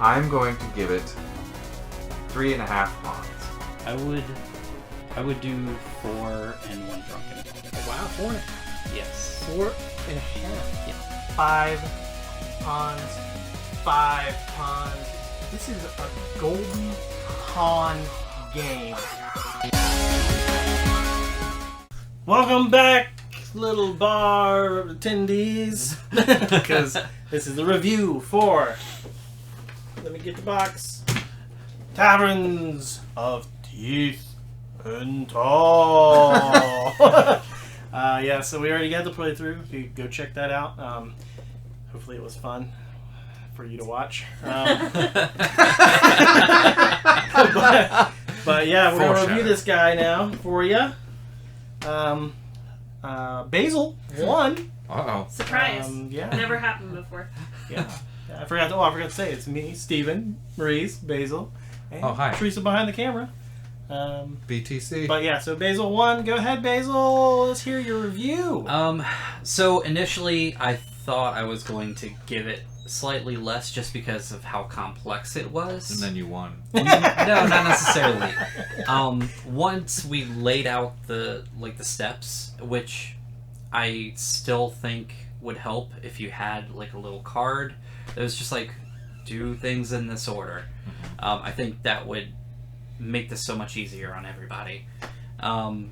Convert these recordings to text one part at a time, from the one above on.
I'm going to give it 3.5 pawns. I would do 4 and 1 drunken. Wow, 4. Yes. 4.5. Yeah. 5 pawns. 5 pawns. This is a golden pawn game. Welcome back, little bar attendees, because this is the review for, let me get the box, Taverns of Tiefenthal. Yeah, so we already got the playthrough. If you go check that out, hopefully it was fun for you to watch. But yeah, we're going to review this guy now for you. Basile won. Uh-oh. Surprise. Yeah. Never happened before. Yeah. I forgot to say it's me, Stephen, Maurice, Basile, and hi. Teresa behind the camera. BTC. But yeah, so Basile won. Go ahead, Basile. Let's hear your review. So initially I thought I was going to give it slightly less just because of how complex it was. And then you won. No, not necessarily. Once we laid out the steps, which I still think would help if you had like a little card that was just like, do things in this order. I think that would make this so much easier on everybody. I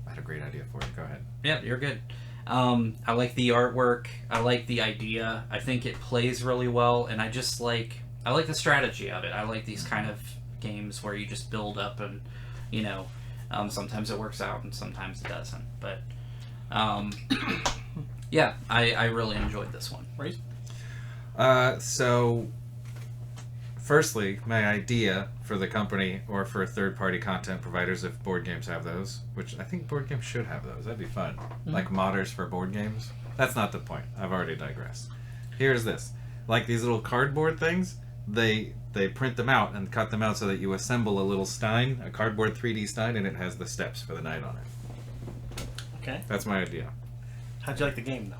had a great idea for you. Go ahead. Yeah, you're good. I like the artwork. I like the idea. I think it plays really well, and I like the strategy of it. I like these kind of games where you just build up and, sometimes it works out and sometimes it doesn't. But, yeah, I really enjoyed this one. Right? So, firstly, my idea for the company or for third-party content providers, if board games have those, which I think board games should have those. That'd be fun. Like modders for board games. That's not the point. I've already digressed. Here's this. Like these little cardboard things, they print them out and cut them out so that you assemble a little stein, a cardboard 3D stein, and it has the steps for the night on it. Okay. That's my idea. How'd you like the game, though?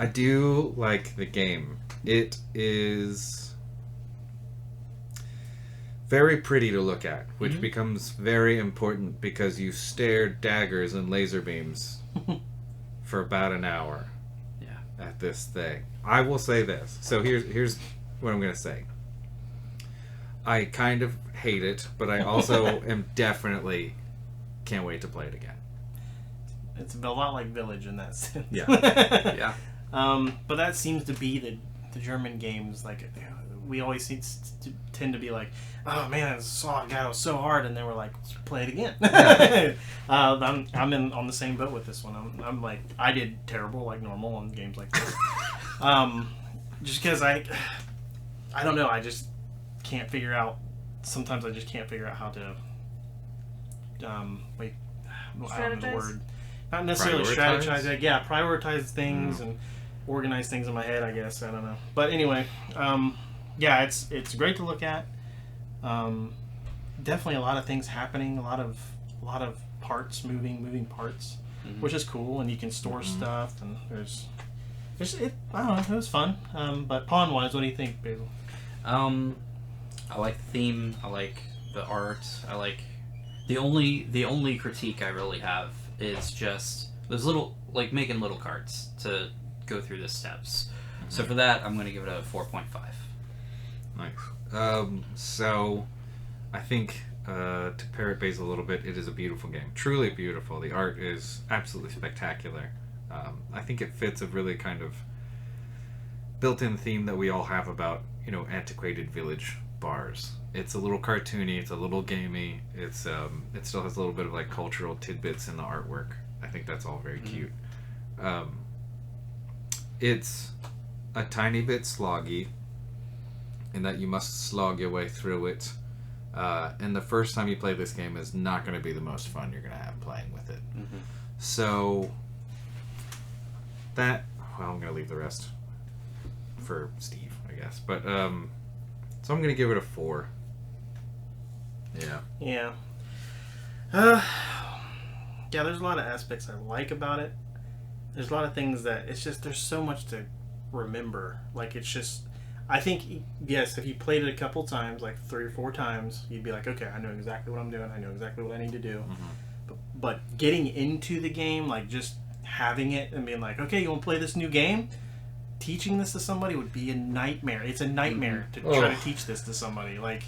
I do like the game. It is very pretty to look at, which becomes very important because you stare daggers and laser beams for about an hour at this thing. I will say this. So here's what I'm going to say. I kind of hate it, but I also am definitely can't wait to play it again. It's a lot like Village in that sense. Yeah. Yeah. But that seems to be the German games. Like, we always tend to be like, oh man, God, it was so hard, and then we're like, let's play it again. I'm on the same boat with this one. I'm like, I did terrible like normal on games like this. Just because I don't know, I just can't figure out. Sometimes I just can't figure out how to Strategize? the word. Not necessarily strategize. Like, yeah, prioritize things and organize things in my head, I guess. I don't know. But anyway, yeah, it's great to look at. Definitely a lot of things happening. A lot of parts moving parts, which is cool. And you can store stuff. And there's I don't know. It was fun. But pawn wise, what do you think, Basile? I like the theme. I like the art. I like the only critique I really have is just those little, like, making little cards to go through the steps. So for that, I'm going to give it a 4.5. Nice. So I think to parrot Basile a little bit, it is a beautiful game. Truly beautiful. The art is absolutely spectacular. I think it fits a really kind of built-in theme that we all have about, antiquated village bars. It's a little cartoony, it's a little gamey, it still has a little bit of like cultural tidbits in the artwork. I think that's all very cute. It's a tiny bit sloggy in that you must slog your way through it. And the first time you play this game is not going to be the most fun you're going to have playing with it. So I'm going to leave the rest for Steve, I guess. But so I'm going to give it a 4. Yeah. Yeah, there's a lot of aspects I like about it. there's a lot of things that it's just there's so much to remember. Like it's just, I think yes, if you played it a couple times, like 3 or 4 times, you'd be like, okay, I know exactly what I'm doing. I know exactly what I need to do. But getting into the game, like just having it and being like, okay, you want to play this new game? Teaching this to somebody would be a nightmare. It's a nightmare to try to teach this to somebody. Like,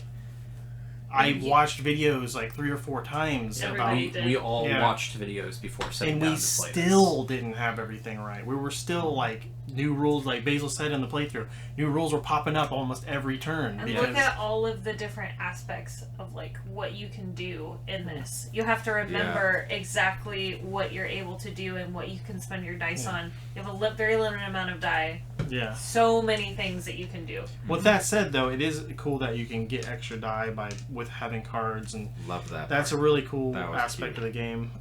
I watched videos like 3 or 4 times Everybody about, did. We all watched videos before sitting and down we to play still didn't have everything right. We were still like new rules, like Basile said in the playthrough. New rules were popping up almost every turn. And because, look at all of the different aspects of like what you can do in this. You have to remember exactly what you're able to do and what you can spend your dice on. You have a very limited amount of die. Yeah. So many things that you can do. With that said, though, it is cool that you can get extra die with having cards, and Love that. that's a really cool That was aspect of the game.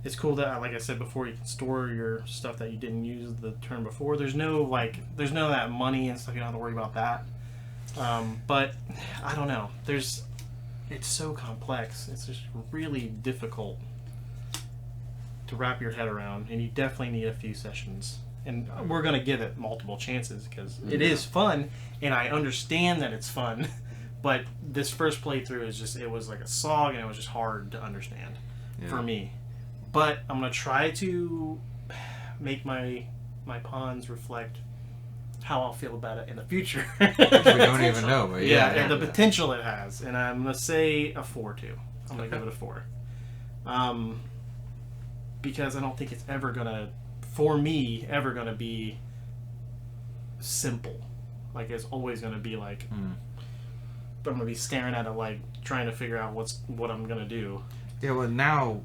It's cool that, like I said before, you can store your stuff that you didn't use the turn before. There's no that money and stuff. You don't have to worry about that. But I don't know. It's so complex. It's just really difficult to wrap your head around, and you definitely need a few sessions. And we're gonna give it multiple chances because it is fun, and I understand that it's fun. But this first playthrough it was like a slog, and it was just hard to understand for me. But I'm gonna try to make my pawns reflect how I'll feel about it in the future. We don't even know, but and the potential it has, and I'm gonna say a 4 too. I'm gonna give it a 4, because I don't think it's ever gonna be simple. Like it's always gonna be like I'm gonna be staring at it like trying to figure out what I'm gonna do. Yeah, well, now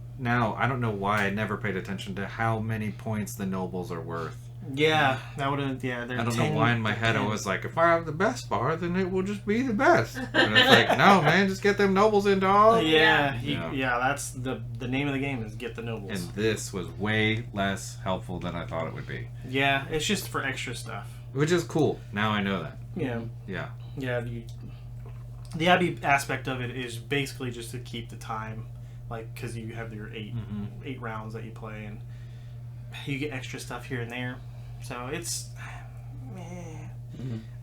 I don't know why I never paid attention to how many points the nobles are worth. Yeah, that would have. Yeah, I don't know why in my head I was like, if I have the best bar, then it will just be the best. And it's like, no, man, just get them nobles in, dog. Yeah, that's the name of the game is get the nobles. And this was way less helpful than I thought it would be. Yeah, it's just for extra stuff. Which is cool. Now I know that. Yeah. Yeah. The Abbey aspect of it is basically just to keep the time, like because you have your 8 rounds that you play, and you get extra stuff here and there. So it's,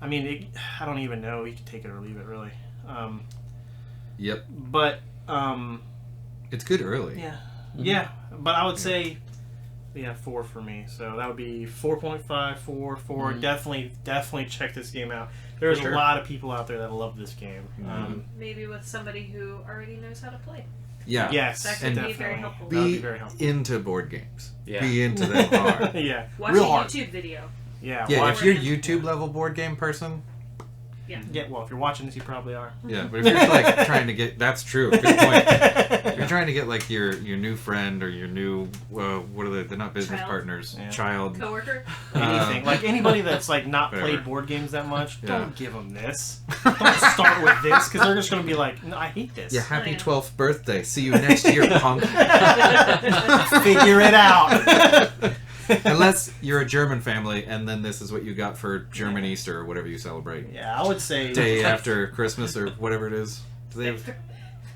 I mean, I don't even know. You can take it or leave it, really. Yep. But it's good early. Yeah, yeah. But I would say, 4 for me. So that would be 4.5, 4. Definitely check this game out. There's a lot of people out there that love this game. Maybe with somebody who already knows how to play. Yeah. Yes. That could definitely. be very helpful. That would be Be very helpful. into board games. Yeah. Be into them hard. Yeah. Watch Real a hard. YouTube video. Yeah. Yeah, watch if you're YouTube level board game person, Yeah, well, if you're watching this, you probably are. yeah. But if you're like trying to get, that's true. Good point. If you're trying to get like your new friend or your new, what are they? They're not business Child. partners. Yeah. Child. Coworker. Anything. Like anybody that's like not Whatever. played board games that much, Yeah. don't give them this. Don't start with this because they're just going to be like, no, I hate this. Yeah. Happy yeah. 12th birthday. See you next year, punk. Figure it out. Unless you're a German family, and then this is what you got for German Easter or whatever you celebrate. Yeah, I would say Day after Christmas or whatever it is. Do they have...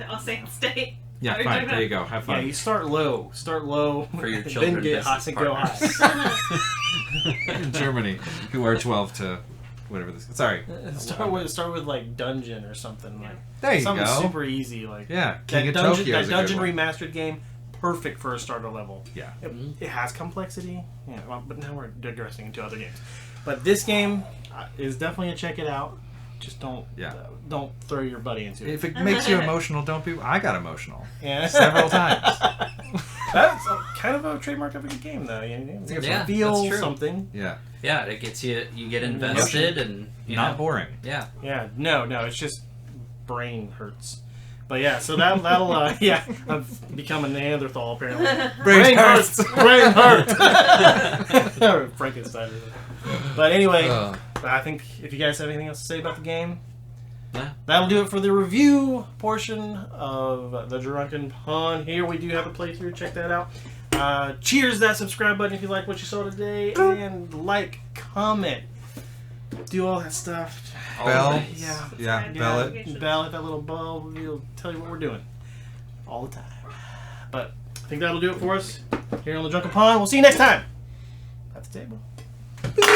I'll say it's day. Yeah, fine. There you go. Have Yeah, fun. you start low. For your children, then get hot and go high. In Germany, who are 12 to whatever this. Sorry. Start with like Dungeon or something like There you something go. super easy like Yeah, that King of Dungeon, Tokyo is that a good Dungeon one. remastered game, perfect for a starter level. Yeah. It has complexity, yeah, well, but now we're digressing into other games. But this game is definitely a check it out. Just don't throw your buddy into it. If it makes you emotional, don't be. I got emotional Yeah. several times. That's kind of a trademark of a good game, though. You Yeah, feel that's true. something. Yeah. Yeah, it gets you get invested and you Not know. boring. Yeah. Yeah, no, it's just brain hurts. But yeah, so that'll I've become a Neanderthal apparently. Brain hurts. Brain hurts. Or Frankenstein. But anyway, I think if you guys have anything else to say about the game, that'll do it for the review portion of the Drunken Pawn. Here we do have a playthrough. Check that out. Cheers to that subscribe button if you like what you saw today, and like, comment, do all that stuff. Bell. Yeah. Bell it. Bell, hit that little bell. We'll tell you what we're doing all the time. But I think that'll do it for us here on the Drunken Pawn. We'll see you next time. at the table.